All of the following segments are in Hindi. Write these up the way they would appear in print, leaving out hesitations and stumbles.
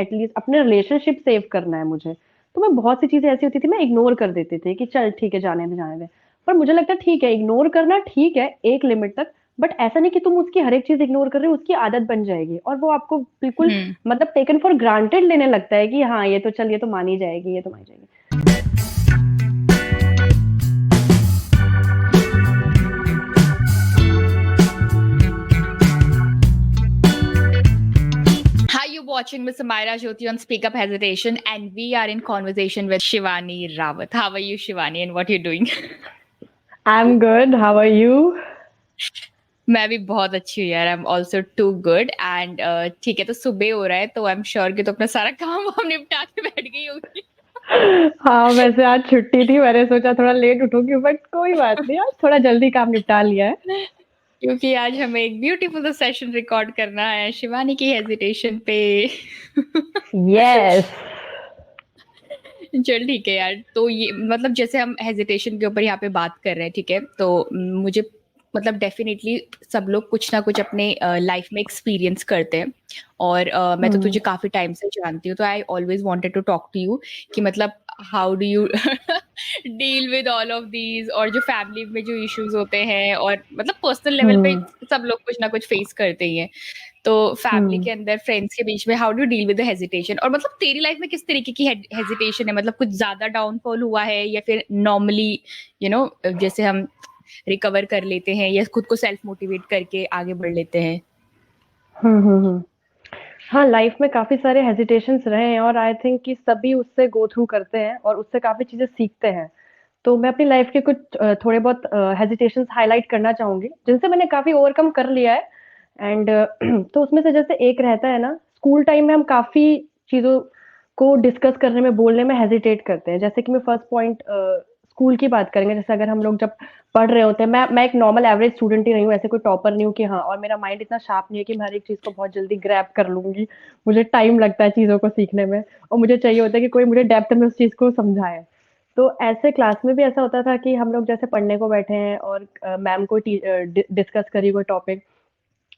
एटलीस्ट अपने रिलेशनशिप सेव करना है मुझे। तो मैं बहुत सी चीज़ें ऐसी होती थी, मैं इग्नोर कर देती थी कि चल ठीक है, जाने दे, जाने दे। पर मुझे लगता है ठीक है, इग्नोर करना ठीक है एक लिमिट तक, बट ऐसा नहीं कि तुम उसकी हर एक चीज़ इग्नोर कर रहे हो, उसकी आदत बन जाएगी और वो आपको बिल्कुल हम्म। मतलब टेकन फॉर ग्रांटेड लेने लगता है कि हाँ, ये तो चल, ये तो मानी जाएगी, ये तो मानी जाएगी। Hi, you watching Miss Samira Jyoti on Speak Up Hesitation, and we are in conversation with Shivani Rawat. How are you, Shivani, and what are you doing? I am good, how are you? मैं भी बहुत अच्छी हूँ यार। I am also too good and ठीक है, तो सुबह हो रहा है तो आई एम श्योर कि तो अपना सारा काम वाम निपटा के बैठ गई होगी। हाँ, वैसे आज छुट्टी थी, मैंने सोचा थोड़ा लेट उठूंगी, बट कोई बात नहीं, आज थोड़ा जल्दी काम निपटा लिया है। क्योंकि आज हमें एक ब्यूटीफुल सेशन रिकॉर्ड करना है शिवानी की हेजिटेशन पे। यस। चल ठीक है यार, तो ये मतलब जैसे हम हेजिटेशन के ऊपर यहाँ पे बात कर रहे हैं, ठीक है, तो मुझे मतलब डेफिनेटली सब लोग कुछ ना कुछ अपने लाइफ में एक्सपीरियंस करते हैं। और मैं तो हम्म। तुझे काफी टाइम से जानती हूँ, तो I always wanted to talk to you कि मतलब how do you deal with all of these, और जो फैमिली में जो इश्यूज होते हैं और मतलब पर्सनल लेवल पे हम्म। सब लोग कुछ ना कुछ फेस करते ही हैं। तो फैमिली हम्म। के अंदर, फ्रेंड्स के बीच में how do deal with the hesitation, और मतलब तेरी लाइफ में किस तरीके की हेजिटेशन है, मतलब कुछ ज्यादा डाउनफॉल हुआ है या फिर नॉर्मली जैसे हम रिकवर कर लेते हैं या खुद को सेल्फ मोटिवेट करके आगे बढ़ लेते हैं। हम्म। हाँ, लाइफ में काफी सारे हेजिटेशंस रहे हैं और आई थिंक कि सभी उससे गो थ्रू करते हैं और उससे काफी चीजें सीखते हैं। तो मैं अपनी लाइफ के कुछ थोड़े बहुत हेजिटेशंस हाईलाइट करना चाहूंगी, जिनसे मैंने काफी ओवरकम कर लिया है। एंड तो उसमें से जैसे एक रहता है ना, स्कूल टाइम में हम काफी चीजों को डिस्कस करने में, बोलने में हेजिटेट करते हैं। जैसे कि मैं फर्स्ट पॉइंट स्कूल की बात करेंगे, जैसे अगर हम लोग जब पढ़ रहे होते हैं, मैं एक नॉर्मल एवरेज स्टूडेंट ही रही हूँ, ऐसे कोई टॉपर नहीं हूँ कि हाँ, और मेरा माइंड इतना शार्प नहीं है कि मैं हर एक चीज को बहुत जल्दी ग्रैब कर लूंगी। मुझे टाइम लगता है चीजों को सीखने में, और मुझे चाहिए होता है कि कोई मुझे डेप्थ में उस चीज को समझाए। तो ऐसे क्लास में भी ऐसा होता था कि हम लोग जैसे पढ़ने को बैठे हैं और मैम को डिस्कस करी कोई टॉपिक,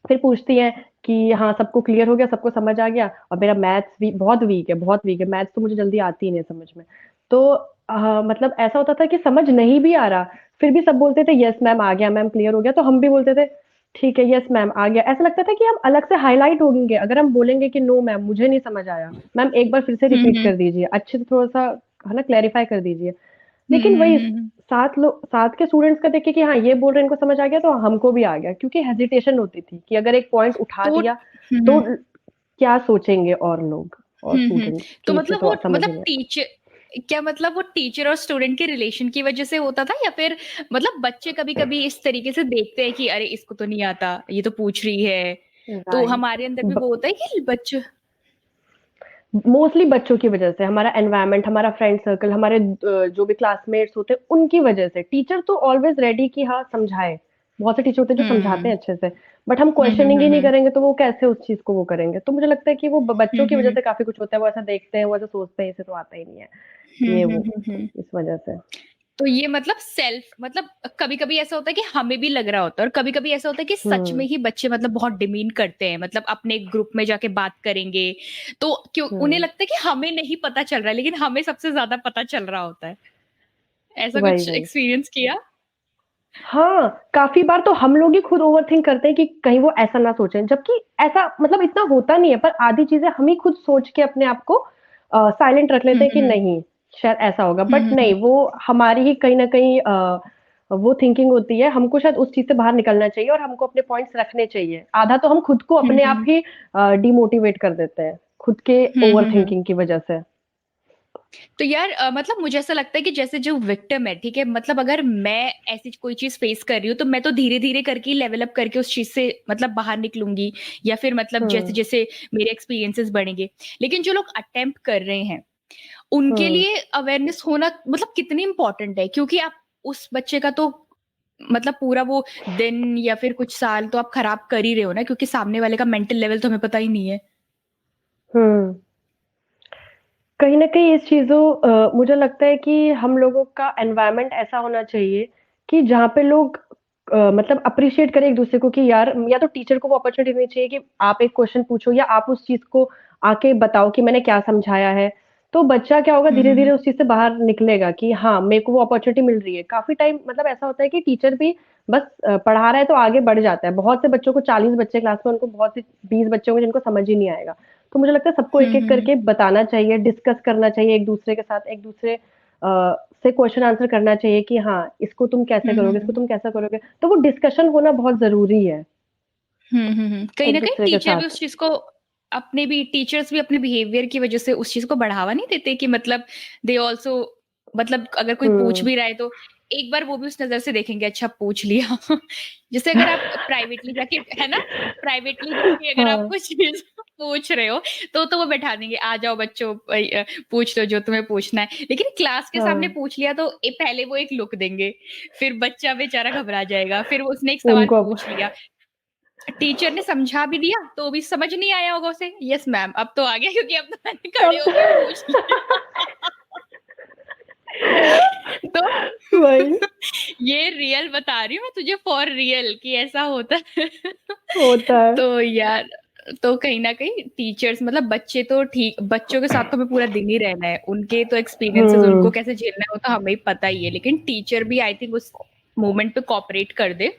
फिर पूछती हैं कि हाँ, सबको क्लियर हो गया, सबको समझ आ गया, और मेरा मैथ्स भी बहुत वीक है, बहुत वीक है, मैथ्स तो मुझे जल्दी आती ही नहीं है समझ में। तो मतलब ऐसा होता था कि समझ नहीं भी आ रहा, फिर भी सब बोलते थे यस मैम आ गया, मैम क्लियर हो गया, तो हम भी बोलते थे ठीक है, यस मैम आ गया। ऐसा लगता था कि हम अलग से हाईलाइट होंगे अगर हम बोलेंगे कि नो मैम मुझे नहीं समझ आया, मैम एक बार फिर से रिपीट हम्म। कर दीजिए, अच्छे से थोड़ा सा है ना, क्लेरिफाई कर दीजिए। लेकिन वही हम्म। साथ के स्टूडेंट्स का देखे कि हाँ, ये बोल रहे हैं, इनको समझ आ गया, तो हमको भी आ गया, क्योंकि हेजिटेशन होती थी कि अगर एक पॉइंट उठा तो दिया तो हम्म। क्या सोचेंगे और लोग और हम्म। स्टूडेंट्स, तो कि इसे मतलब वो तो समझ ही मतलब नहीं। टीचर, क्या मतलब वो टीचर और स्टूडेंट के रिलेशन की वजह से होता था, या फिर मतलब बच्चे कभी कभी इस तरीके से देखते हैं कि अरे इसको तो नहीं आता, ये तो पूछ रही है, तो हमारे अंदर भी राइट। वो होता है कि बच्चे। मोस्टली बच्चों की वजह से, हमारा एनवायरनमेंट, हमारा फ्रेंड सर्कल, हमारे जो भी क्लासमेट्स होते हैं उनकी वजह से। टीचर तो ऑलवेज रेडी कि हाँ समझाए, बहुत से टीचर होते हैं जो समझाते हम्म। हैं अच्छे से, बट हम हम्म। क्वेश्चनिंग ही नहीं हम्म। करेंगे तो वो कैसे उस चीज को वो करेंगे। तो मुझे लगता है कि वो बच्चों की वजह हम्म। से काफी कुछ होता है, वो ऐसा देखते हैं, वो ऐसा सोचते हैं, इसे तो आता ही नहीं है, ये वो, तो हम्म। इस वजह से। तो ये मतलब सेल्फ मतलब कभी कभी ऐसा होता है कि हमें भी लग रहा होता है, और कभी कभी ऐसा होता है कि सच में हम्म। ही बच्चे मतलब बहुत डिमीन करते हैं, मतलब अपने ग्रुप में जाके बात करेंगे तो क्यों उन्हें हम्म। लगता है कि हमें नहीं पता चल रहा है, लेकिन हमें सबसे ज्यादा पता चल रहा होता है। ऐसा वही कुछ वही। एक्सपीरियंस किया? हाँ, काफ़ी बार तो हम लोग ही खुद ओवरथिंक करते हैं कि कहीं वो ऐसा ना सोचें, जबकि ऐसा मतलब इतना होता नहीं है, पर आधी चीज़ें हम ही खुद सोच के अपने आप को साइलेंट रख लेते हैं कि हम्म। नहीं, शायद ऐसा होगा। बट हम्म। नहीं, वो हमारी ही कहीं न कहीं वो थिंकिंग होती है, हमको शायद उस चीज़ से बाहर निकलना चाहिए और हमको अपने पॉइंट्स रखने चाहिए। आधा तो हम खुद को अपने आप हम्म। ही डिमोटिवेट कर देते हैं, खुद के हम्म। ओवरथिंकिंग की वजह से। तो यार मतलब मुझे ऐसा लगता है कि जैसे जो विक्टिम है, ठीक है, मतलब अगर मैं ऐसी कोई चीज फेस कर रही हूँ तो मैं तो धीरे धीरे करके लेवल अप करके उस चीज से मतलब बाहर निकलूंगी, या फिर मतलब जैसे हुँ। जैसे मेरे एक्सपीरियंसेस बढ़ेंगे। लेकिन जो लोग अटेम्प्ट कर रहे हैं उनके हुँ। लिए अवेयरनेस होना मतलब कितनी इंपॉर्टेंट है, क्योंकि आप उस बच्चे का तो मतलब पूरा वो दिन या फिर कुछ साल तो आप खराब कर ही रहे हो ना, क्योंकि सामने वाले का मेंटल लेवल तो हमें पता ही नहीं है। हुँ। कहीं न कहीं इस चीज़ों मुझे लगता है कि हम लोगों का एनवायरनमेंट ऐसा होना चाहिए कि जहाँ पे लोग मतलब अप्रिशिएट करें एक दूसरे को कि यार, या तो टीचर को वो अपॉर्चुनिटी देनी चाहिए कि आप एक क्वेश्चन पूछो या आप उस चीज को आके बताओ कि मैंने क्या समझाया है। तो बच्चा क्या होगा, धीरे धीरे उस चीज से बाहर निकलेगा कि हाँ, मेरे को वो अपॉर्चुनिटी मिल रही है। काफी टाइम मतलब ऐसा होता है कि टीचर भी बस पढ़ा रहा है तो आगे बढ़ जाता है। बहुत से बच्चों को, 40 बच्चे क्लास में, उनको बहुत से 20 बच्चे होंगे जिनको समझ ही नहीं आएगा। तो मुझे लगता है सबको एक एक करके बताना चाहिए, डिस्कस करना चाहिए एक दूसरे के साथ, एक दूसरे से क्वेश्चन आंसर करना चाहिए कि हाँ, इसको तुम कैसे करोगे, इसको तुम कैसा करोगे। तो वो डिस्कशन होना बहुत जरूरी है कहीं एक ना कहीं दूसरे के टीचर भी साथ। उस चीज को अपने भी टीचर्स भी अपने बिहेवियर की वजह से उस चीज को बढ़ावा नहीं देते कि मतलब दे ऑल्सो मतलब अगर कोई पूछ हम्म। भी रहा है तो एक बार वो भी उस नजर से देखेंगे, अच्छा पूछ लिया। जैसे अगर आप प्राइवेटली जाके, है ना, प्राइवेटली जाके अगर आप हाँ कुछ चीज पूछ रहे हो तो वो बैठा देंगे, आ जाओ बच्चों, पूछ लो जो तुम्हें पूछना है। लेकिन क्लास के सामने हाँ, पूछ लिया तो पहले वो एक लुक देंगे, फिर बच्चा बेचारा घबरा जाएगा, फिर वो उसने एक सवाल उनको अब पूछ लिया, टीचर ने समझा भी दिया तो भी समझ नहीं आया होगा उसे, यस मैम अब तो आ गया क्योंकि अब तो मैंने खड़े अब होके पूछ लिया। तो वही ये रियल बता रही हूँ मैं तुझे, फॉर रियल कि ऐसा होता है। होता है। तो यार, तो कहीं ना कहीं टीचर्स मतलब बच्चे तो ठीक, बच्चों के साथ तो हमें पूरा दिन ही रहना है, उनके तो एक्सपीरियंसेस हम्म। उनको कैसे झेलना है वो तो हमें ही पता ही है, लेकिन टीचर भी आई थिंक उस मोमेंट पे कॉपरेट कर दे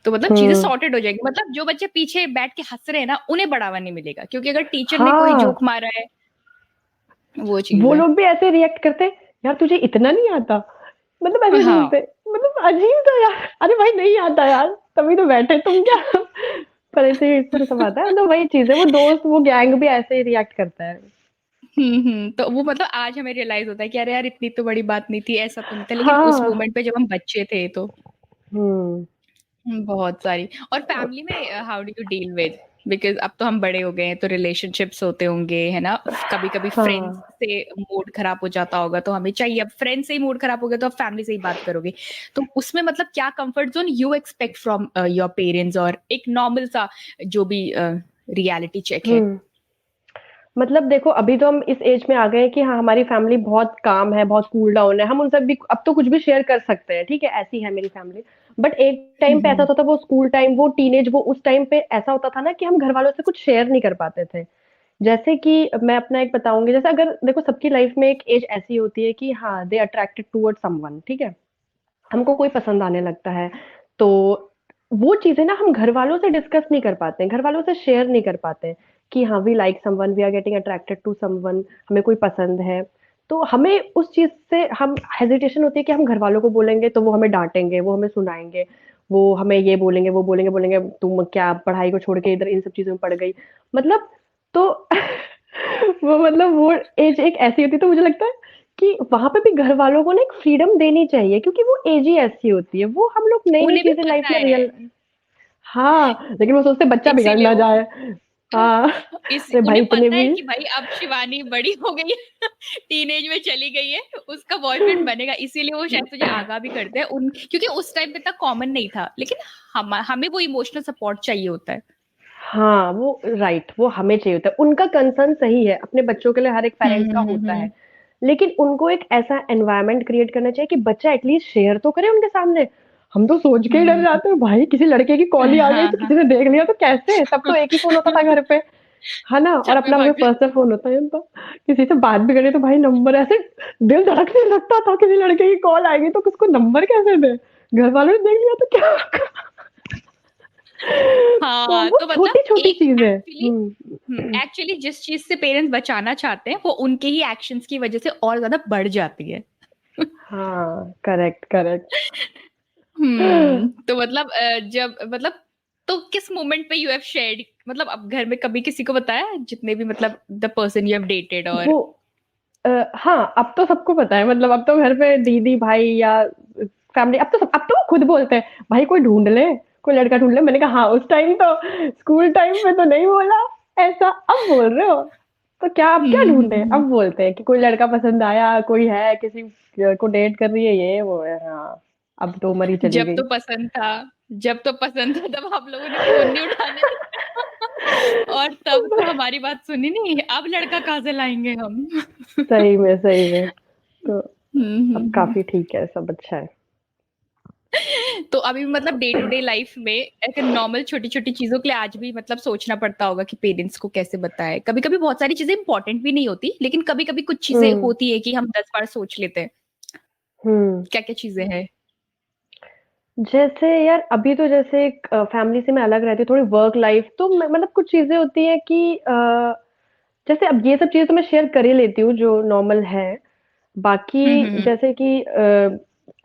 तो मतलब चीजें हम्म। सॉर्टेड हो जाएगी। मतलब जो बच्चे पीछे बैठ के हंस रहे हैं ना उन्हें बढ़ावा नहीं मिलेगा, क्योंकि अगर टीचर ने कोई हाँ, जोक मारा है, वो चीज वो है। लोग भी ऐसे रिएक्ट करते, यार तुझे इतना नहीं आता, मतलब ऐसे हाँ। बोलते, मतलब अजीब था यार। अरे भाई नहीं आता यार, तभी तो बैठे तुम क्या। पर ऐसे इस तरह सब आता है, तो वही चीज है, वो दोस्त, वो गैंग भी ऐसे ही रिएक्ट करता है। तो वो मतलब आज हमें रियलाइज होता है कि अरे यार इतनी तो बड़ी बात नहीं थी, ऐसा तो नहीं था, लेकिन उस हाँ। मोमेंट पे जब हम बच्चे थे तो हम्म। बहुत सारी। और फैमिली में how do you deal with, because अब तो हम बड़े हो गए हैं तो रिलेशनशिप्स होते होंगे, है ना, कभी कभी फ्रेंड्स हाँ। से मूड खराब हो जाता होगा तो हमें चाहिए, अब फ्रेंड से ही मूड खराब हो गया तो अब फैमिली से ही बात करोगे, तो उसमें मतलब क्या comfort zone you expect from your parents, और एक नॉर्मल सा जो भी रियलिटी चेक है। हम्म। मतलब देखो, अभी तो हम इस एज में आ गए हैं कि हाँ, हमारी फैमिली बहुत काम है, बहुत कूल डाउन है, हम उन सब भी अब तो कुछ भी शेयर कर सकते हैं, ठीक है, ऐसी है मेरी फैमिली। बट एक टाइम पे ऐसा हम्म। होता था, वो स्कूल टाइम, वो टीनेज, वो उस टाइम पे ऐसा होता था ना कि हम घर वालों से कुछ शेयर नहीं कर पाते थे। जैसे कि मैं अपना एक बताऊंगी, जैसे अगर देखो, सबकी लाइफ में एक एज ऐसी होती है कि हाँ, दे अट्रैक्टेड टूवर्ड समवन, ठीक है, हमको कोई पसंद आने लगता है। तो वो चीजें ना हम घर वालों से डिस्कस नहीं कर पाते हैं, घर वालों से शेयर नहीं कर पाते हैं कि हाँ, we like someone, we are getting attracted to someone, हमें कोई पसंद है। तो हमें उस चीज से हम हेजिटेशन होती है कि हम घर वालों को बोलेंगे तो वो हमें डांटेंगे, वो हमें सुनाएंगे, वो हमें ये बोलेंगे, वो बोलेंगे, बोलेंगे तुम क्या पढ़ाई को छोड़ के इधर इन सब चीजों में पड़ गई, मतलब। तो वो मतलब वो एज एक ऐसी होती है, तो मुझे लगता है कि वहां पे भी घर वालों को ना एक फ्रीडम देनी चाहिए, क्योंकि वो एज ही ऐसी होती है, वो हम लोग नई नई उन्हें भी चीजें लाइफ पता में है, रियल। हाँ, लेकिन वो सोचते बच्चा बिगड़ इसीलिए ना वो जाए। हाँ। इस अरे भाई उन्हें इतने पता है भी। कि भाई अब शिवानी बड़ी हो गई है, टीनेज में चली गई है, उसका बॉयफ्रेंड बनेगा, इसीलिए वो शायद तुझे आगाह भी करते हैं उन, क्योंकि उस टाइम पे इतना कॉमन नहीं था, लेकिन हमें वो इमोशनल सपोर्ट चाहिए होता है। हाँ, वो राइट, वो हमें चाहिए होता है, उनका कंसर्न सही है, अपने बच्चों के लिए हर एक पेरेंट्स का होता है। हम्म। लेकिन उनको एक ऐसा एनवायरनमेंट क्रिएट करना चाहिए कि बच्चा एटलीस्ट शेयर तो करे उनके सामने। हम तो सोच के ही डर हम्म। जाते हैं, भाई किसी लड़के की कॉल ही आ गई हाँ तो हाँ। किसी ने देख लिया तो कैसे, तब तो एक ही फोन होता था घर पे, है ना, और छत में अपना अपना भाग गए। पर्सनल फोन होता है, तो किसी से बात भी करे तो भाई नंबर ऐसे, दिल धड़कने लगता था, किसी लड़के की कॉल आएगी तो किसको नंबर कैसे दे, घर वालों ने देख लिया तो क्या होगा? तो हाँ वो तो मतलब छोटी छोटी एक चीज है। एक्चुअली, एक्चुअली जिस चीज से पेरेंट्स बचाना चाहते हैं वो उनके ही एक्शंस की वजह से और ज्यादा बढ़ जाती है। हाँ, करेक्ट करेक्ट। तो मतलब जब मतलब तो किस मोमेंट पे यू हैव शेयर्ड, मतलब अब घर में कभी किसी को बताया, जितने भी मतलब the person you have dated और। वो हाँ, अब तो सबको पता है, मतलब अब तो घर पे दीदी भाई या फैमिली, अब तो वो खुद बोलते हैं, भाई कोई ढूंढ ले, कोई लड़का ढूंढ ले। मैंने कहा हाँ, उस टाइम तो स्कूल टाइम में तो नहीं बोला ऐसा, अब बोल रहे हो तो क्या, अब क्या ढूंढे, हम्म। अब बोलते हैं कि कोई लड़का पसंद आया, कोई है, किसी को डेट कर रही है, ये वो है, हाँ। अब तो उम्र ही चली जब गई। तो पसंद था, जब तो पसंद था तब आप लोगों ने फोन नहीं उठाने दिया, और तब तो हमारी बात सुनी नहीं, अब लड़का कहाँ से लाएंगे हम। सही में, सही में। तो अब हम्म। काफी ठीक है, सब अच्छा है। तो अभी भी मतलब डे टू डे लाइफ में ऐसे नॉर्मल छोटी छोटी चीजों के लिए आज भी मतलब सोचना पड़ता होगा कि पेरेंट्स को कैसे बताए। कभी कभी बहुत सारी चीजें इंपॉर्टेंट भी नहीं होती, लेकिन कभी कभी कुछ चीजें हुँ, होती है कि हम 10 बार सोच लेते हैं। हुँ। क्या क्या चीजें हैं? जैसे यार अभी तो जैसे एक फैमिली से मैं अलग रहती हूँ, थोड़ी वर्क लाइफ तो मतलब कुछ चीज़ें होती हैं कि जैसे अब ये सब चीज़ें तो मैं शेयर कर ही लेती हूँ जो नॉर्मल है। हम्म बाकी हम्म जैसे कि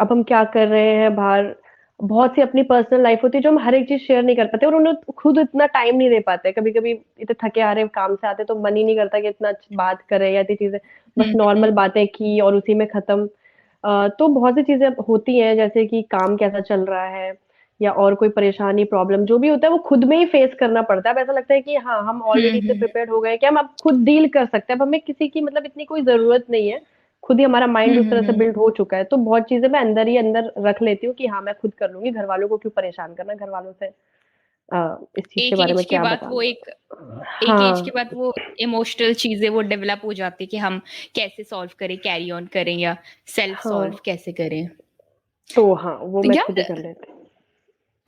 अब हम क्या कर रहे हैं बाहर, बहुत सी अपनी पर्सनल लाइफ होती है जो हम हर एक चीज़ शेयर नहीं कर पाते और उन्हें खुद इतना टाइम नहीं दे पाते। कभी-कभी इतने थके आ रहे हैं काम से आते तो मन ही नहीं करता कि इतना बात करें या इतनी चीज़ें, बस हम्म हम्म नॉर्मल बातें की और उसी में खत्म। तो बहुत सी चीज़ें होती हैं जैसे कि काम कैसा चल रहा है या और कोई परेशानी, प्रॉब्लम जो भी होता है वो खुद में ही फेस करना पड़ता है। अब ऐसा लगता है कि हाँ, हम ऑलरेडी इतने हम्म प्रिपेयर्ड हो गए हैं कि हम अब खुद डील कर सकते हैं। अब हमें किसी की मतलब इतनी कोई ज़रूरत नहीं है। खुद ही हमारा माइंड उस तरह से हम्म। बिल्ड हो चुका है। तो बहुत चीज़ें मैं अंदर ही अंदर रख लेती हूँ कि हाँ, मैं खुद कर लूँगी, घरवालों को क्यों परेशान करना, घरवालों से इस चीज़ के एक बारे एज में के क्या बाद वो बताना। एक एज के हाँ, बाद वो इमोशनल चीजें वो डेवलप हो जाती है कि हम कैसे सॉल्व करें, कैरी ऑन करें या सेल्फ हाँ। सॉल्व कैसे करें। तो हाँ, वो तो मैं खुद ही यार कर लेती हूँ।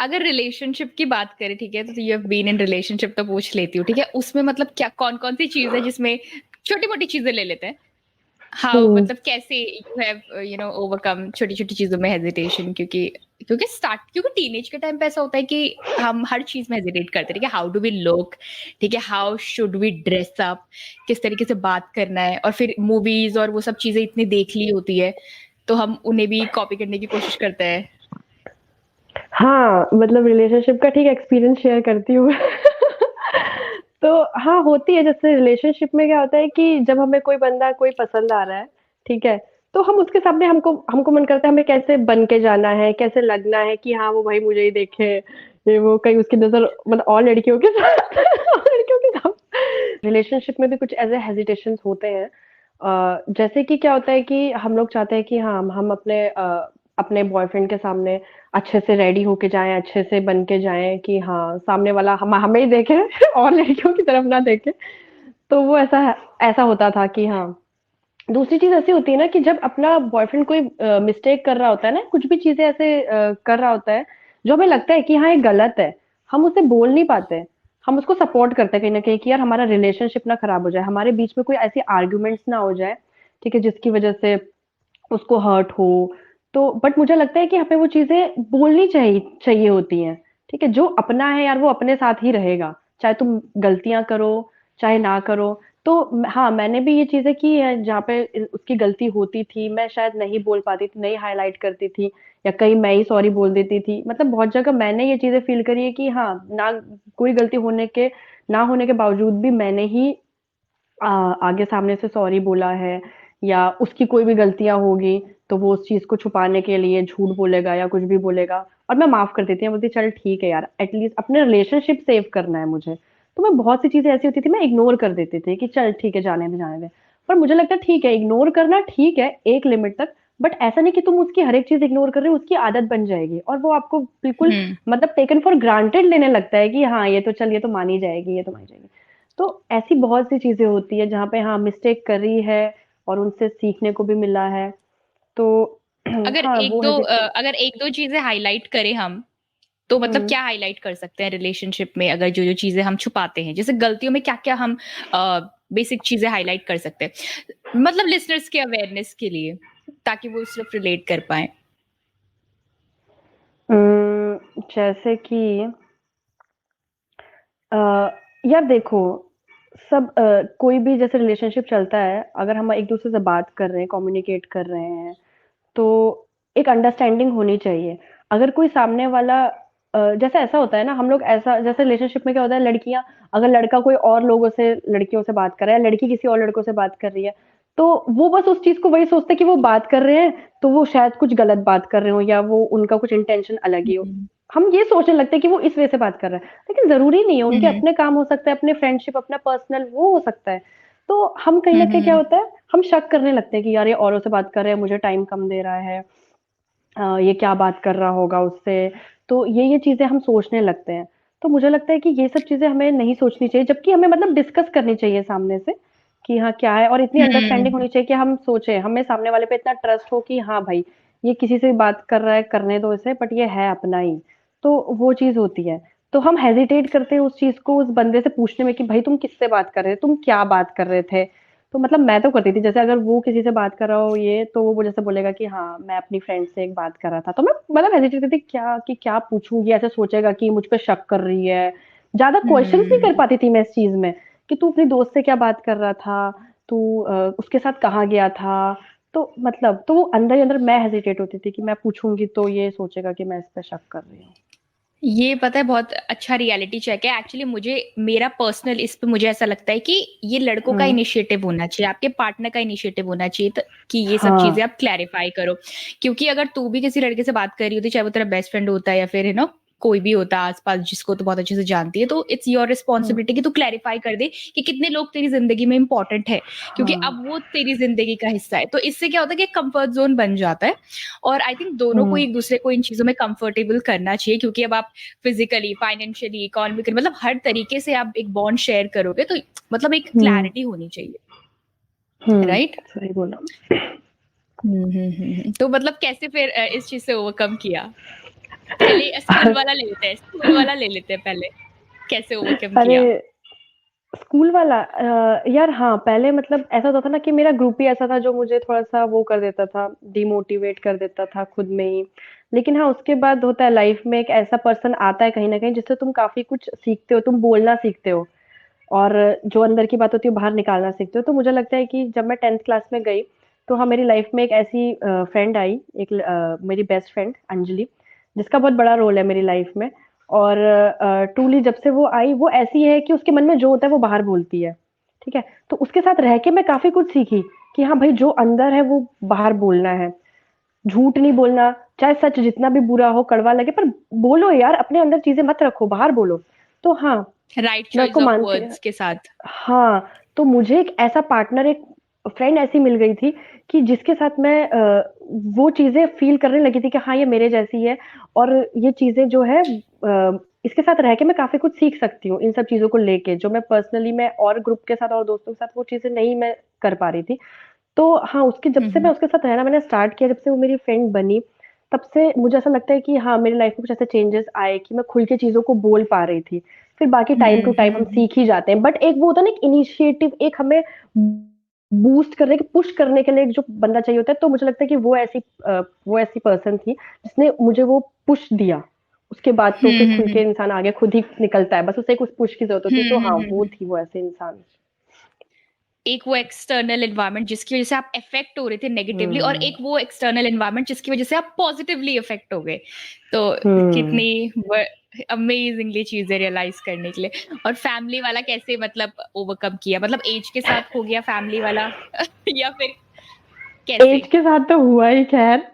अगर रिलेशनशिप की बात करें, ठीक है, तो you have been in relationship तो पूछ लेती हूँ, ठीक है, उसमें मतलब क्या कौन कौन सी चीज है जिसमें छोटी मोटी चीजें ले लेते हैं, हाउ हुँ, मतलब कैसे यू हैव ओवरकम छोटी छोटी चीजों में हेजिटेशन, क्योंकि क्योंकि टीनेज के टाइम पे ऐसा होता है कि हम हर चीज में हेजिटेट करते हैं, ठीक है, हाउ डू वी लुक, ठीक है, how should we dress up, किस तरीके से बात करना है, और फिर मूवीज और वो सब चीजें इतनी देख ली होती है तो हम उन्हें भी कॉपी करने की कोशिश करते हैं। हाँ, मतलब रिलेशनशिप का ठीक एक्सपीरियंस शेयर करती हूँ। तो हाँ, होती है जैसे रिलेशनशिप में क्या होता है कि जब हमें कोई बंदा कोई पसंद आ रहा है, ठीक है? तो हम उसके सामने हमको हमको मन करता है हमें कैसे बन के जाना है, कैसे लगना है कि हाँ, वो भाई मुझे ही देखे, ये वो कहीं उसकी नज़र मतलब और लड़कियों के साथ और लड़कियों के साथ रिलेशनशिप में भी कुछ ऐसे हेजिटेशंस होते हैं। जैसे कि क्या होता है कि हम लोग चाहते हैं कि हाँ, हम अपने बॉयफ्रेंड के सामने अच्छे से रेडी होके जाएँ, अच्छे से बन के जाएँ कि हाँ, सामने वाला हमें ही देखे और लड़कियों की तरफ ना देखे। तो वो ऐसा ऐसा होता था कि हाँ, दूसरी चीज़ ऐसी होती है ना कि जब अपना बॉयफ्रेंड कोई मिस्टेक कर रहा होता है ना, कुछ भी चीज़ें ऐसे कर रहा होता है, जो हमें लगता है कि हाँ, ये गलत है, हम उसे बोल नहीं पाते। हम उसको सपोर्ट करते हैं कहीं न कहीं कि यार हमारा रिलेशनशिप ना खराब हो जाए, हमारे बीच में कोई ऐसी आर्गुमेंट्स ना हो जाए, ठीक है, जिसकी वज़ह से उसको हर्ट हो। तो बट मुझे लगता है कि हमें वो चीज़ें बोलनी चाहिए चाहिए होती हैं, ठीक है? जो अपना है यार वो अपने साथ ही रहेगा, चाहे तुम गलतियाँ करो, चाहे ना करो। तो हाँ, मैंने भी ये चीज़ें की हैं जहाँ पे उसकी गलती होती थी, मैं शायद नहीं बोल पाती थी, नहीं हाइलाइट करती थी या कहीं मैं ही सॉरी बोल देती थी। मतलब बहुत जगह मैंने ये चीज़ें फ़ील करी है कि हाँ, ना कोई गलती ना होने के बावजूद भी मैंने ही आगे सामने से सॉरी बोला है या उसकी कोई भी गलतियाँ होगी, तो वो उस चीज़ को छुपाने के लिए झूठ बोलेगा या कुछ भी बोलेगा और मैं माफ़ कर देती हूँ, बोलती चल ठीक है यार, एटलीस्ट अपने रिलेशनशिप सेव करना है मुझे। तो मैं बहुत सी चीज़ें ऐसी होती थी मैं इग्नोर कर देती थी कि चल ठीक है, जाने दे, जाने दे। पर मुझे लगता है ठीक है, इग्नोर करना ठीक है एक लिमिट तक, बट ऐसा नहीं कि तुम उसकी हर एक चीज़ इग्नोर कर रहे हो, उसकी आदत बन जाएगी और वो आपको बिल्कुल हम्म। मतलब टेकन फॉर ग्रांटेड लेने लगता है कि हाँ, ये तो चल ये तो मान ही जाएगी, ये तो मान ही जाएगी। तो ऐसी बहुत सी चीज़ें होती हैं जहाँ पे हाँ, मिस्टेक करी है और उनसे सीखने को भी मिला है। तो हाँ, वो अगर एक दो चीजें हाईलाइट करें हम, तो मतलब हुँ। क्या हाईलाइट कर सकते हैं रिलेशनशिप में, अगर जो जो चीजें हम छुपाते हैं, जैसे गलतियों में क्या क्या हम बेसिक चीजें हाईलाइट कर सकते हैं, मतलब लिसनर्स के अवेयरनेस के लिए, ताकि वो सिर्फ रिलेट कर पाए। जैसे कि अ, यार देखो कोई भी जैसे रिलेशनशिप चलता है, अगर हम एक-दूसरे से बात कर रहे हैं, कम्युनिकेट कर रहे हैं, तो एक अंडरस्टैंडिंग होनी चाहिए। अगर कोई सामने वाला जैसे ऐसा होता है ना हम लोग ऐसा जैसे रिलेशनशिप में क्या होता है लड़कियाँ अगर लड़का कोई और लोगों से लड़कियों से बात कर रहा है, लड़की किसी और लड़कों से बात कर रही है, तो वो बस उस चीज़ को वही सोचते हैं कि वो बात कर रहे हैं, तो वो शायद कुछ गलत बात कर रहे हो या वो उनका कुछ इंटेंशन अलग ही हो। हम्म हम ये सोचने लगते हैं कि वो इस वजह से बात कर रहा है, लेकिन ज़रूरी नहीं है, उनके हम्म अपने काम हो सकते हैं, अपने फ्रेंडशिप, अपना पर्सनल वो हो सकता है। तो हम कहीं न कहीं क्या हम्म होता है, हम शक करने लगते हैं कि यार ये औरों से बात कर रहा है, मुझे टाइम कम दे रहा है। ये क्या बात कर रहा होगा उससे, तो ये चीज़ें हम सोचने लगते हैं। तो मुझे लगता है कि ये सब चीज़ें हमें नहीं सोचनी चाहिए, जबकि हमें मतलब डिस्कस करनी चाहिए सामने से, कि हाँ, क्या है और इतनी अंडरस्टैंडिंग हम्म होनी चाहिए कि हम सोचें, हमें सामने वाले पे इतना ट्रस्ट हो कि हाँ भाई, ये किसी से बात कर रहा है, करने दो इसे, बट ये है अपना ही। तो वो चीज़ होती है। तो हम हेजिटेट करते हैं उस चीज़ को उस बंदे से पूछने में कि भाई तुम किससे बात कर रहे थे? तुम क्या बात कर रहे थे? तो मतलब मैं तो करती थी, जैसे अगर वो किसी से बात कर रहा हो ये, तो वो जैसे बोलेगा कि हाँ, मैं अपनी फ्रेंड से एक बात कर रहा था। तो मैं मतलब हेजिटेट करती थी क्या कि क्या पूछूँ? ये ऐसे सोचेगा कि मुझ पे शक कर रही है। ज़्यादा क्वेश्चन्स नहीं कर हम्म। पाती थी मैं इस चीज़ में कि तू अपनी दोस्त से क्या बात कर रहा था? तू उसके साथ कहाँ गया था? तो मतलब तो वो अंदर ही अंदर मैं हेजिटेट होती थी कि मैं पूछूँगी तो ये सोचेगा कि मैं इस पे शक कर रही हूँ। ये पता है बहुत अच्छा रियलिटी चेक है एक्चुअली। मुझे मेरा पर्सनल इस पे मुझे ऐसा लगता है कि ये लड़कों का हुँ। इनिशिएटिव होना चाहिए, आपके पार्टनर का इनिशिएटिव होना चाहिए, तो कि ये सब हाँ। चीजें आप क्लैरिफाई करो। क्योंकि अगर तू भी किसी लड़के से बात कर रही होती, चाहे वो तेरा बेस्ट फ्रेंड होता है या फिर कोई भी होता है आसपास जिसको तो बहुत अच्छे से जानती है, तो इट्स योर हुँ। रिस्पॉन्सिबिलिटी कि तू क्लैरिफाई कर दे कि कितने लोग तेरी जिंदगी में इंपॉर्टेंट है, क्योंकि हाँ। अब वो तेरी जिंदगी का हिस्सा है। तो इससे क्या होता है कि कंफर्ट जोन बन जाता है। और आई थिंक दोनों को हुँ। एक दूसरे को इन चीजों में कंफर्टेबल करना चाहिए, क्योंकि अब आप फिजिकली, फाइनेंशियली, इकोनॉमिकली, मतलब हर तरीके से आप एक बॉन्ड शेयर करोगे, तो मतलब एक हुँ। क्लैरिटी होनी चाहिए। हुँ। राइट। सही बोला। तो मतलब कैसे फिर इस चीज से ओवरकम किया? पहले स्कूल वाला ले लेते हैं, स्कूल वाला ले लेते हैं पहले। कैसे ओवरकम अरे! किया? स्कूल वाला यार हाँ, पहले मतलब ऐसा होता था ना कि मेरा ग्रुप ही ऐसा था जो मुझे थोड़ा-सा वो कर देता था, डिमोटिवेट कर देता था खुद में ही। लेकिन हाँ, उसके बाद होता है लाइफ में एक ऐसा पर्सन आता है कहीं न कहीं जिससे तुम काफ़ी कुछ सीखते हो, तुम बोलना सीखते हो और जो अंदर की बात होती है वो बाहर निकालना सीखते हो। तो मुझे लगता है कि जब मैं 10th क्लास में गई, तो हाँ, मेरी लाइफ में एक ऐसी फ्रेंड आई, मेरी बेस्ट फ्रेंड अंजलि, जिसका बहुत बड़ा रोल है मेरी लाइफ में। और ट्रूली जब से वो आई, वो ऐसी है कि उसके मन में जो होता है वो बाहर बोलती है, ठीक है? तो उसके साथ रह के मैं काफ़ी कुछ सीखी कि हाँ भाई, जो अंदर है वो बाहर बोलना है। झूठ नहीं बोलना, चाहे सच जितना भी बुरा हो, कड़वा लगे, पर बोलो यार, अपने अंदर चीज़ें मत रखो, बाहर बोलो। तो हाँ, राइट मैं चॉइस उसको ऑफ मानती वर्ड्स के साथ। हाँ, तो मुझे एक ऐसा पार्टनर, एक फ्रेंड ऐसी मिल गई थी कि जिसके साथ मैं वो चीज़ें फ़ील करने लगी थी कि हाँ, ये मेरे जैसी है और ये चीज़ें जो है इसके साथ रह के मैं काफ़ी कुछ सीख सकती हूँ, इन सब चीज़ों को लेके, जो मैं पर्सनली मैं और ग्रुप के साथ और दोस्तों के साथ वो चीज़ें नहीं मैं कर पा रही थी। तो हाँ, उसकी जब से मैं उसके साथ रहना मैंने स्टार्ट किया, जब से वो मेरी फ्रेंड बनी, तब से मुझे ऐसा लगता है कि हाँ, मेरी लाइफ़ में कुछ ऐसे चेंजेस आए कि मैं खुल के चीज़ों को बोल पा रही थी। फिर बाकी टाइम टू टाइम हम सीख ही जाते हैं, बट एक वो होता है ना, एक इनिशिएटिव, एक हमें बूस्ट करने की, पुश करने के लिए एक जो बंदा चाहिए होता है, तो मुझे लगता है कि वो ऐसी पर्सन थी, जिसने मुझे वो पुश दिया। उसके बाद तो फिर खुल के इंसान आगे खुद ही निकलता है, बस उसे एक उस पुश की ज़रूरत होती है, तो हाँ, वो थी वो ऐसे इंसान। एक वो एक्सटर्नल एनवायरनमेंट जिसकी वजह से आप इफेक्ट हो रहे थे नेगेटिवली, और हुँ। एक वो एक्सटर्नल एनवायरनमेंट जिसकी वजह से आप पॉजिटिवली इफेक्ट हो गए। तो हुँ। कितनी अमेजिंगली चीजें रियलाइज करने के लिए। और फैमिली वाला कैसे मतलब ओवरकम किया, मतलब एज के साथ हो गया फैमिली वाला या फिर कैसे? एज के साथ तो हुआ ही खैर,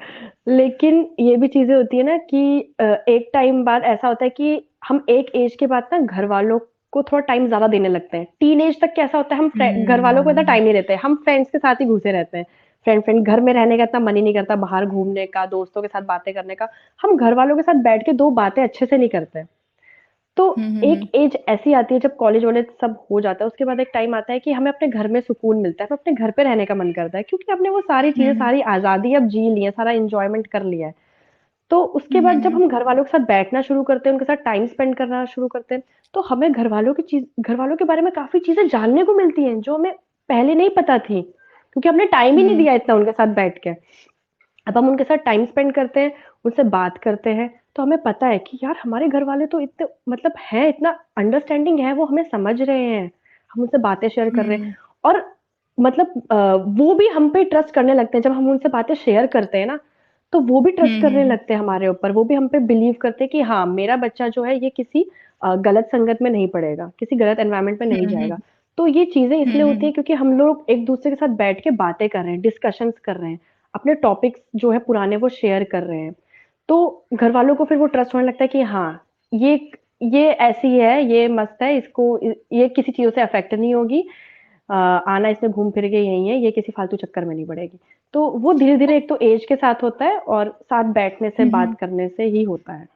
लेकिन ये भी चीज़ें होती है ना कि एक टाइम बाद ऐसा होता है कि हम एक एज के बाद ना घरवालों को थोड़ा टाइम ज़्यादा देने लगते हैं। टीनेज तक कैसा होता है, हम फ्रे घरवालों को इतना हम्म। टाइम नहीं देते, हम फ्रेंड्स के साथ ही घुसे रहते हैं। फ्रेंड घर में रहने का इतना मन ही नहीं करता, बाहर घूमने का, दोस्तों के साथ बातें करने का। हम घरवालों के साथ बैठ के 2 बातें अच्छे से नहीं करते। तो एक हम्म। एज ऐसी आती है जब कॉलेज वॉलेज सब हो जाता है, उसके बाद एक टाइम आता है कि हमें अपने घर में सुकून मिलता है, हमें अपने घर पे रहने का मन करता है, क्योंकि हमने वो सारी चीज़ें, हम्म। सारी आज़ादी अब जी ली है, सारा एन्जॉयमेंट कर लिया है। तो उसके बाद जब हम्म। हम घरवालों के साथ बैठना शुरू करते हैं, उनके साथ टाइम स्पेंड करना शुरू करते हैं, तो हमें घरवालों के बारे में काफ़ी चीज़ें जानने को मिलती हैं, जो हमें पहले नहीं पता थी, क्योंकि हमने टाइम ही नहीं हम्म। दिया इतना उनके साथ बैठ के। अब हम उनके साथ टाइम स्पेंड करते हैं, उनसे बात करते हैं, तो हमें पता है कि यार हमारे घरवाले तो इतने मतलब हैं, इतना अंडरस्टैंडिंग है, वो हमें समझ रहे हैं, हम उनसे बातें शेयर कर रहे हैं हम्म। और मतलब वो भी हम पे ट्रस्ट करने लगते हैं। जब हम उनसे बातें शेयर करते हैं ना, तो वो भी ट्रस्ट करने हम्म। लगते हैं हमारे ऊपर, वो भी हम पे बिलीव करते हैं कि हाँ, मेरा बच्चा जो है ये किसी गलत संगत में नहीं पड़ेगा, किसी गलत एनवायरनमेंट में नहीं जाएगा। हम्म। तो ये चीज़ें इसलिए होती हम्म। हैं क्योंकि हम लोग एक-दूसरे के साथ बैठ के बातें कर रहे हैं, डिस्कशंस कर रहे हैं। अपने टॉपिक्स जो है पुराने वो शेयर कर रहे हैं। तो घरवालों को फिर वो ट्रस्ट होने लगता है कि हाँ, ये ये ऐसी है, ये मस्त है, ये किसी चीज़ों से अफ़ेक्ट नहीं होगी। आना इसने घूम फिर के यहीं है, ये किसी फालतू चक्कर में नहीं पड़ेगी। तो वो धीरे-धीरे एक तो ऐज के साथ होता है और साथ बैठने से, बात हम्म। करने से ही होता है।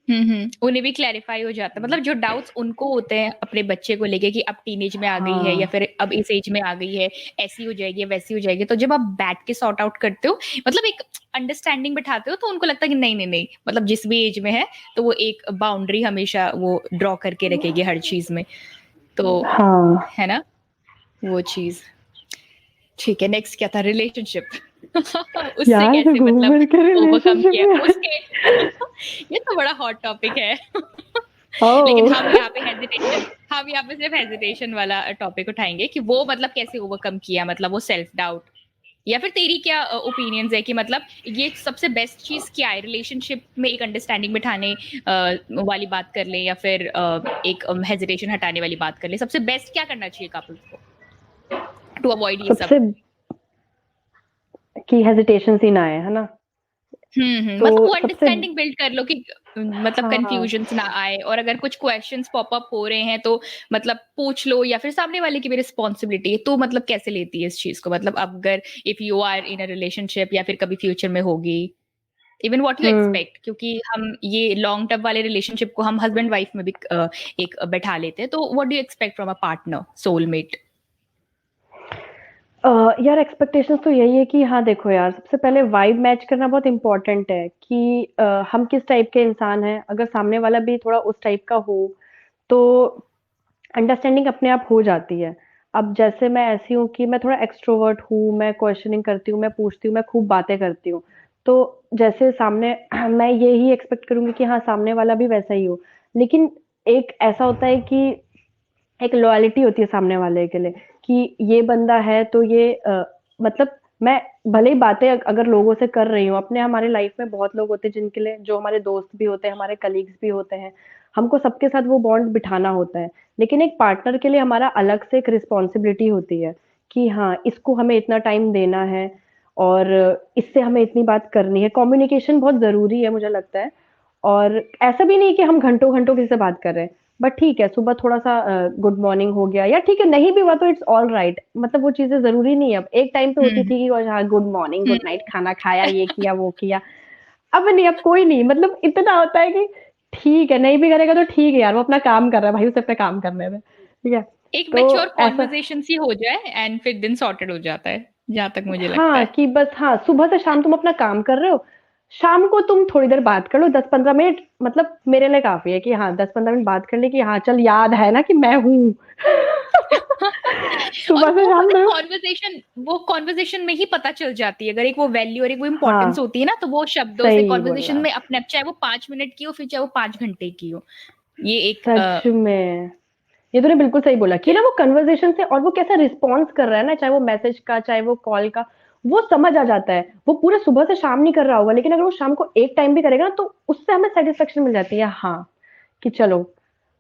उन्हें भी क्लैरिफाई हो जाता है, मतलब जो डाउट्स उनको होते हैं अपने बच्चे को लेके कि अब टीनेज में आ गई है या हाँ फिर अब इस एज में आ गई है, ऐसी हो जाएगी वैसी हो जाएगी, तो जब आप बैठ के सॉर्ट आउट करते हो, मतलब एक अंडरस्टैंडिंग बिठाते हो, तो उनको लगता है कि नहीं नहीं नहीं, मतलब जिस भी एज में है तो वो एक बाउंड्री हमेशा वो ड्रॉ करके रखेगी हर चीज में, तो हाँ है ना वो चीज। ठीक है, नेक्स्ट क्या था, रिलेशनशिप। उससे यार, तो कैसे घूम मतलब फिर के ओवरकम रिलेशनशिप किया में। उसके। ये तो बड़ा हॉट टॉपिक है। लेकिन ओ हम यहाँ पे सिर्फ हेजिटेशन वाला टॉपिक उठाएंगे कि वो मतलब कैसे ओवरकम किया, मतलब वो सेल्फ डाउट, या फिर तेरी क्या ओपिनियंस है कि मतलब ये सबसे बेस्ट चीज क्या है रिलेशनशिप में, एक अंडरस्टैंडिंग बिठाने वाली बात कर ले, या फिर एक हेजिटेशन हटाने वाली बात कर ले, सबसे बेस्ट क्या करना चाहिए कपल्स को टू अवॉइड ये सब। सबसे की हेजिटेशन ही ना आए, है ना? तो मतलब वो सबसे अंडरस्टैंडिंग बिल्ड कर लो कि मतलब हाँ कंफ्यूजन्स ना आए, और अगर कुछ क्वेश्चंस पॉप अप हो रहे हैं तो मतलब पूछ लो, या फिर सामने वाले की भी रिस्पॉन्सिबिलिटी है, तो मतलब कैसे लेती है इस चीज को, मतलब अगर if you are in a relationship या फिर कभी फ्यूचर में होगी, even what you hmm expect, क्योंकि हम ये लॉन्ग टर्म वाले रिलेशनशिप को हम हस्बैंड वाइफ में भी एक बैठा लेते हैं, तो what do you expect from a partner soulmate. यार, एक्सपेक्टेशंस तो यही है कि हाँ देखो यार, सबसे पहले वाइब मैच करना बहुत इम्पोर्टेंट है कि हम किस टाइप के इंसान हैं। अगर सामने वाला भी थोड़ा उस टाइप का हो तो अंडरस्टैंडिंग अपने आप हो जाती है। अब जैसे मैं ऐसी हूँ कि मैं थोड़ा एक्सट्रोवर्ट हूँ, मैं क्वेश्चनिंग करती हूँ, मैं पूछती हूँ, मैं खूब बातें करती हूँ। तो जैसे सामने मैं यही एक्सपेक्ट करूंगी कि हाँ सामने वाला भी वैसा ही हो। लेकिन एक ऐसा होता है कि एक लॉयल्टी होती है सामने वाले के लिए कि ये बंदा है तो ये मतलब मैं भले ही बातें अगर लोगों से कर रही हूँ अपने, हमारे लाइफ में बहुत लोग होते हैं जिनके लिए, जो हमारे दोस्त भी होते हैं, हमारे कलीग्स भी होते हैं, हमको सबके साथ वो बॉन्ड बिठाना होता है। लेकिन एक पार्टनर के लिए हमारा अलग से एक रिस्पॉन्सिबिलिटी होती है कि हाँ इसको हमें इतना टाइम देना है और इससे हमें इतनी बात करनी है। कम्युनिकेशन बहुत जरूरी है मुझे लगता है। और ऐसा भी नहीं कि हम घंटों घंटों किसी से बात कर रहे हैं, बट ठीक है सुबह थोड़ा सा गुड मॉर्निंग हो गया, या ठीक है नहीं भी हुआ तो इट्स ऑल राइट, मतलब वो चीजें जरूरी नहीं है। अब एक टाइम पे होती हम्म थी कि हाँ गुड मॉर्निंग गुड नाइट, हम्म खाना खाया, ये किया वो किया। अब नहीं, अब कोई नहीं, मतलब इतना होता है कि ठीक है नहीं भी करेगा तो ठीक है यार, वो अपना काम कर रहा है भाई, उसे अपना काम करने में, ठीक है। एक तो मैच्योर ऐसा कॉन्वर्सेशन सी हो जाए एंड फिर दिन सॉर्टेड हो जाता है, जहां तक मुझे लगता हाँ है। कि बस हाँ सुबह से शाम तुम अपना काम कर रहे हो, शाम को तुम थोड़ी देर बात कर लो 10-15 मिनट, मतलब मेरे लिए काफी है कि हाँ 10-15 मिनट बात कर ले कि हाँ चल याद है ना कि मैं हूँ। और सुबह से वो शाम पता है तक। कॉन्वर्सेशन, वो कॉन्वर्सेशन में ही पता चल जाती है, अगर एक वो वैल्यू और एक वो इंपॉर्टेंस हाँ होती है ना, तो वो शब्दों से सही कॉन्वर्सेशन बोला। में अपने आप, चाहे वो 5 मिनट की हो फिर चाहे वो 5 घंटे की हो, ये एक सच में ये तूने बिल्कुल सही बोला कि ना वो कन्वर्सेशन से, और वो कैसा रिस्पॉन्स कर रहा है ना, चाहे वो मैसेज का चाहे वो कॉल का, वो समझ आ जाता है। वो पूरे सुबह से शाम नहीं कर रहा होगा, लेकिन अगर वो शाम को एक टाइम भी करेगा ना तो उससे हमें सेटिस्फेक्शन मिल जाती है, हाँ कि चलो।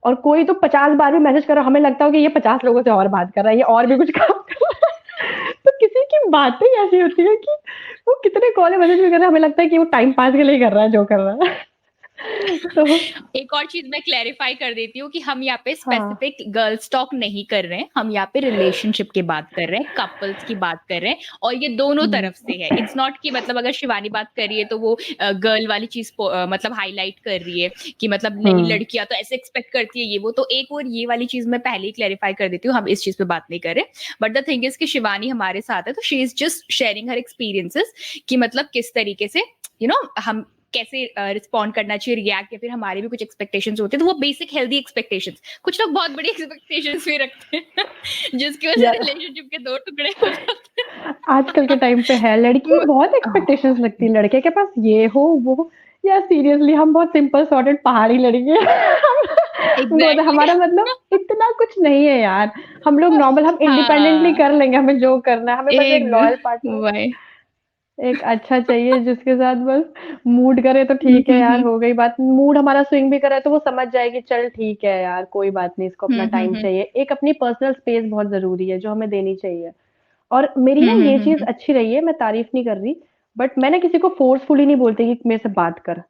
और कोई तो 50 बार भी मैसेज कर रहा, हमें लगता हो कि ये 50 लोगों से और बात कर रहा है, ये और भी कुछ काम कर रहा है। तो किसी की बातें ही ऐसी होती है कि वो कितने कॉल मैसेज भी कर रहा है, हमें लगता है कि वो टाइम पास के लिए कर रहा है जो कर रहा है। तो एक और चीज मैं क्लैरिफाई कर देती हूँ कि हम यहाँ पे हाँ स्पेसिफिक गर्ल्स टॉक नहीं कर रहे हैं, हम यहाँ पे रिलेशनशिप की बात कर रहे हैं, कपल्स की बात कर रहे हैं, और ये दोनों तरफ से है। इट्स नॉट कि मतलब अगर शिवानी बात कर रही है तो वो गर्ल वाली चीज मतलब हाईलाइट कर रही है कि मतलब नहीं हम्म लड़कियां तो ऐसे एक्सपेक्ट करती है ये वो, तो एक और ये वाली चीज मैं पहले ही क्लैरिफाई कर देती हूँ, हम इस चीज पे बात नहीं कर रहे। बट द थिंग इज कि शिवानी हमारे साथ है तो she is just sharing her experiences कि मतलब किस तरीके से हम कैसे रिस्पॉन्ड करना चाहिए, रिएक्ट, या फिर हमारे भी कुछ एक्सपेक्टेशंस होते हैं, तो वो बेसिक हेल्दी एक्सपेक्टेशंस। कुछ लोग बहुत बड़ी एक्सपेक्टेशंस भी रखते हैं जिसकी वजह से यार, रिलेशनशिप के दो टुकड़े हो जाते आजकल के टाइम पे है लड़की बहुत एक्सपेक्टेशंस लगती है, लड़के के पास ये हो वो हो। यार सीरियसली हम बहुत सिंपल सॉर्टेड पहाड़ी लड़की हैं। एग्जैक्टली। हमारा मतलब इतना कुछ नहीं है यार। हम लोग नॉर्मल, हम इंडिपेंडेंटली हाँ कर लेंगे, हमें जो करना है, हमें बस एक लॉयल एक पार्टनर वही। एक अच्छा चाहिए जिसके साथ बस मूड करे तो ठीक है यार, हो गई बात। मूड हमारा स्विंग भी करे तो वो समझ जाएगी, चल ठीक है यार कोई बात नहीं, इसको अपना टाइम हम्म चाहिए। एक अपनी पर्सनल स्पेस बहुत जरूरी है जो हमें देनी चाहिए। और मेरी ना ये चीज हम्म अच्छी रही है, मैं तारीफ नहीं कर रही, बट मैं ना किसी को फोर्सफुली नहीं बोलती कि मेरे से बात कर।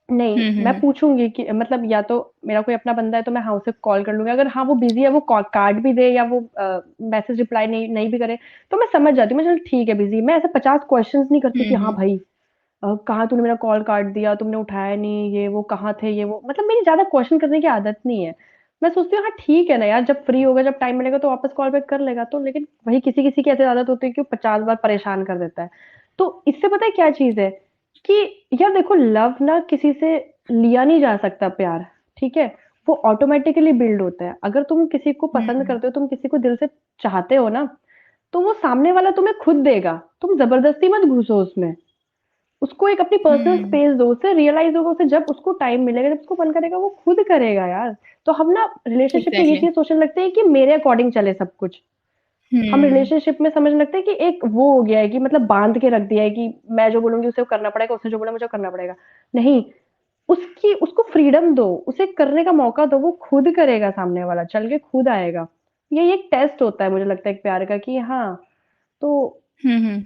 नहीं, मैं हम्म पूछूंगी कि मतलब या तो मेरा कोई अपना बंदा है तो मैं हाँ उसे कॉल कर लूंगी, अगर हाँ वो बिजी है, वो कार्ड भी दे या वो मैसेज रिप्लाई नहीं नहीं भी करे तो मैं समझ जाती हूँ, मैं चल ठीक है बिजी। मैं ऐसे 50 क्वेश्चंस नहीं करती कि हाँ हम्म भाई कहाँ तूने मेरा कॉल काट दिया, तुमने उठाया नहीं, ये वो कहाँ थे, ये वो, मतलब मेरी ज़्यादा क्वेश्चन करने की आदत नहीं है। मैं सोचती हूँ हाँ ठीक है ना यार, जब फ्री होगा, जब टाइम मिलेगा तो वापस कॉल बैक कर लेगा, तो लेकिन वही किसी-किसी की ऐसी आदत होती है कि वो 50 बार परेशान कर देता है। तो इससे पता है क्या चीज़ है, कि यार देखो लव ना किसी से लिया नहीं जा सकता प्यार, ठीक है? वो ऑटोमैटिकली बिल्ड होता है। अगर तुम किसी को पसंद हम्म करते हो, तुम किसी को दिल से चाहते हो ना, तो वो सामने वाला तुम्हें खुद देगा। तुम ज़बरदस्ती मत घुसो उसमें। उसको एक अपनी पर्सनल हम्म स्पेस दो, उसे रियलाइज़ होगा, उसे जब उसको टाइम मिलेगा, जब उसको मन करेगा वो खुद करेगा यार। तो हम ना रिलेशनशिप में ये एग्जैक्टली। चीज़ सोचने लगते हैं कि मेरे अकॉर्डिंग चले सब कुछ। हम हम्म रिलेशनशिप में समझने लगते हैं कि एक वो हो गया है कि मतलब बाँध के रख दिया है कि मैं जो बोलूँगी उसे करना पड़ेगा, उसने जो बोला मुझे करना पड़ेगा। नहीं, उसकी उसको फ्रीडम दो, उसे करने का मौका दो, वो खुद करेगा सामने वाला, चल के खुद आएगा। ये एक टेस्ट होता है मुझे लगता है एक प्यार का कि हाँ, तो हम्म।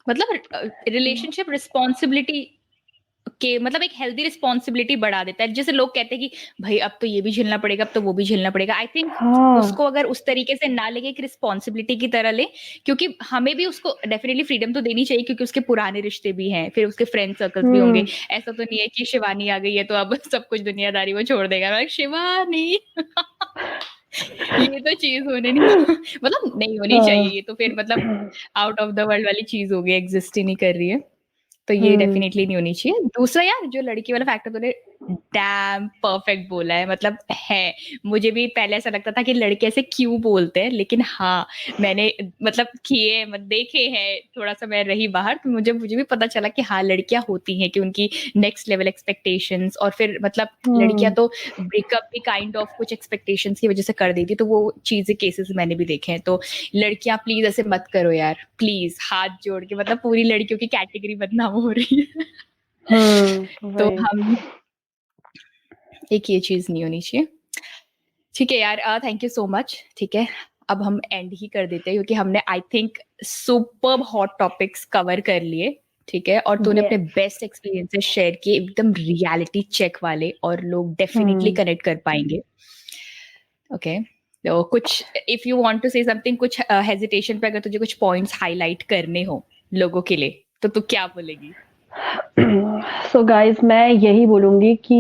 मतलब रिलेशनशिप रिस्पॉन्सिबिलिटी के मतलब एक हेल्दी रिस्पॉन्सिबिलिटी बढ़ा देता है। जैसे लोग कहते हैं कि भाई अब तो ये भी झेलना पड़ेगा, अब तो वो भी झेलना पड़ेगा। आई थिंक हाँ, उसको अगर उस तरीके से ना लेके एक रिस्पॉन्सिबिलिटी की तरह ले, क्योंकि हमें भी उसको डेफिनेटली फ्रीडम तो देनी चाहिए, क्योंकि उसके पुराने रिश्ते भी हैं, फिर उसके फ्रेंड सर्कल्स भी होंगे। हुँ। ऐसा तो नहीं है कि शिवानी आ गई है तो अब सब कुछ दुनियादारी वो छोड़ देगा। मैं शिवानी ये तो चीज होने नहीं मतलब नहीं होनी चाहिए, हाँ। ये तो फिर मतलब आउट ऑफ द वर्ल्ड वाली चीज हो गई, एग्जिस्ट ही नहीं कर रही है। तो ये हुँ। डेफिनेटली नहीं होनी चाहिए। दूसरा यार जो लड़की वाला फैक्टर तूने डैम परफेक्ट बोला है, मतलब है। मुझे भी पहले ऐसा लगता था कि लड़के ऐसे क्यों बोलते हैं, लेकिन हाँ मैंने मतलब किए मत देखे हैं, थोड़ा सा मैं रही बाहर तो मुझे भी पता चला कि हाँ लड़कियां होती हैं कि उनकी नेक्स्ट लेवल एक्सपेक्टेशंस, और फिर मतलब लड़कियां हुँ। तो ब्रेकअप भी काइंड ऑफ कुछ एक्सपेक्टेशंस की वजह से कर देती, तो वो चीजें केसेस मैंने भी देखे हैं। तो लड़कियां प्लीज ऐसे मत करो यार, प्लीज हाथ जोड़ के, मतलब पूरी लड़कियों की कैटेगरी बदनाम हो रही है हुँ, तो वही। हम एक ये चीज नहीं होनी चाहिए। ठीक है यार, थैंक यू सो मच। ठीक है, अब हम एंड ही कर देते हैं, क्योंकि हमने I think superb hot topics cover कर लिए। ठीक है, और तूने अपने येस। बेस्ट एक्सपीरियंसेस शेयर किए, एकदम रियलिटी चेक वाले, और लोग डेफिनेटली हुँ। कनेक्ट कर पाएंगे। ओके, तो कुछ if you want to say something, कुछ हेजिटेशन पे अगर तुझे कुछ पॉइंट्स हाईलाइट करने हो लोगों के लिए, तो तू क्या बोलेगी? सो गाइज़ मैं यही बोलूँगी कि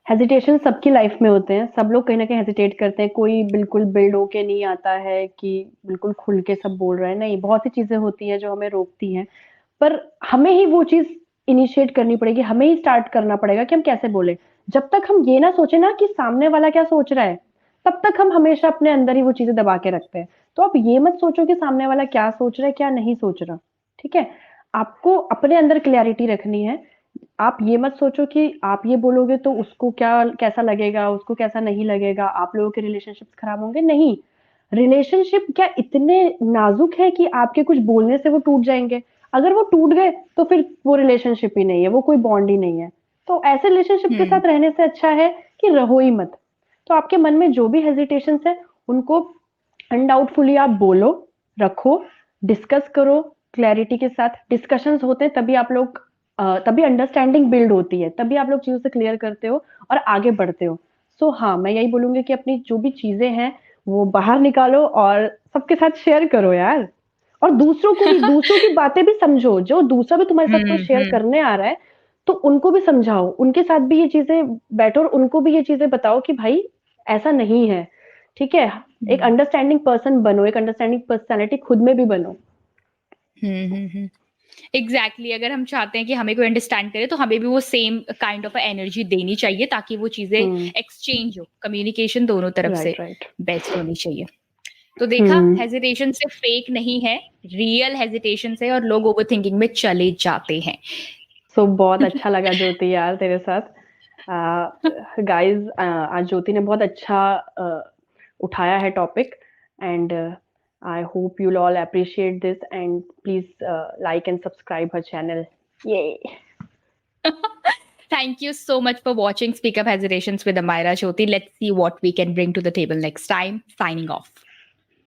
हेजिटेशन सबकी लाइफ में होते हैं, सब लोग कहीं न कहीं हेजिटेट करते हैं, कोई बिल्कुल बिल्ड होके नहीं आता है कि बिल्कुल खुल के सब बोल रहा है, नहीं, बहुत सी चीज़ें होती हैं जो हमें रोकती हैं, पर हमें ही वो चीज़ इनिशिएट करनी पड़ेगी, हमें ही स्टार्ट करना पड़ेगा कि हम कैसे बोलें। जब तक हम ये ना सोचें ना कि सामने वाला क्या सोच रहा है, तब तक हम हमेशा अपने अंदर ही वो चीज़ें दबा के रखते हैं। तो आप ये मत सोचो कि सामने वाला क्या सोच रहा है, क्या नहीं सोच रहा, ठीक है? आपको अपने अंदर क्लैरिटी रखनी है। आप ये मत सोचो कि आप ये बोलोगे तो उसको क्या कैसा लगेगा, उसको कैसा नहीं लगेगा, आप लोगों के रिलेशनशिप्स खराब होंगे, नहीं। रिलेशनशिप क्या इतने नाजुक है कि आपके कुछ बोलने से वो टूट जाएँगे? अगर वो टूट गए, तो फिर वो रिलेशनशिप ही नहीं है, वो कोई बॉन्ड ही नहीं है। तो ऐसे रिलेशनशिप के हम्म साथ रहने से अच्छा है कि रहो ही मत। तो आपके मन में जो भी हेजिटेशंस हैं, उनको अनडाउटफुली आप बोलो, रखो, डिस्कस करो क्लैरिटी के साथ। डिस्कशंस होते हैं तभी आप लोग तभी अंडरस्टैंडिंग बिल्ड होती है, तभी आप लोग चीज़ों से क्लियर करते हो और आगे बढ़ते हो। सो हाँ, मैं यही बोलूँगी कि अपनी जो भी चीज़ें हैं, वो बाहर निकालो और सबके साथ शेयर करो यार। और दूसरों की बातें भी समझो, जो दूसरा भी तुम्हारे साथ कोई शेयर हम्म। करने आ रहा है, तो उनको भी समझाओ, उनके साथ भी ये चीज़ें बैठो और उनको भी ये चीज़ें बताओ कि भाई ऐसा नहीं है, ठीक है? एक हम्म अंडरस्टैंडिंग पर्सन बनो, एक अंडरस्टैंडिंग पर्सनैलिटी खुद में भी बनो। हम्म। एग्जैक्टली, अगर हम चाहते हैं कि हमें कोई अंडरस्टैंड करे, तो हमें भी वो सेम काइंड ऑफ एनर्जी देनी चाहिए, ताकि वो चीजें हुँ, एक्सचेंज हो, कम्युनिकेशन दोनों तरफ से राइट, राइट। बेस्ट होनी चाहिए। तो देखा, हुँ, हेजिटेशन से फेक नहीं है, रियल हेजिटेशन से, और लोग ओवर थिंकिंग में चले जाते हैं। सो बहुत अच्छा लगा ज्योति यार तेरे साथ। गाइज़ आज ज्योति ने बहुत अच्छा उठाया है topic and I hope you'll all appreciate this and please like and subscribe her channel. Yay! Thank you so much for watching Speak Up Hesitations with Amira Jyoti. Let's see what we can bring to the table next time. Signing off.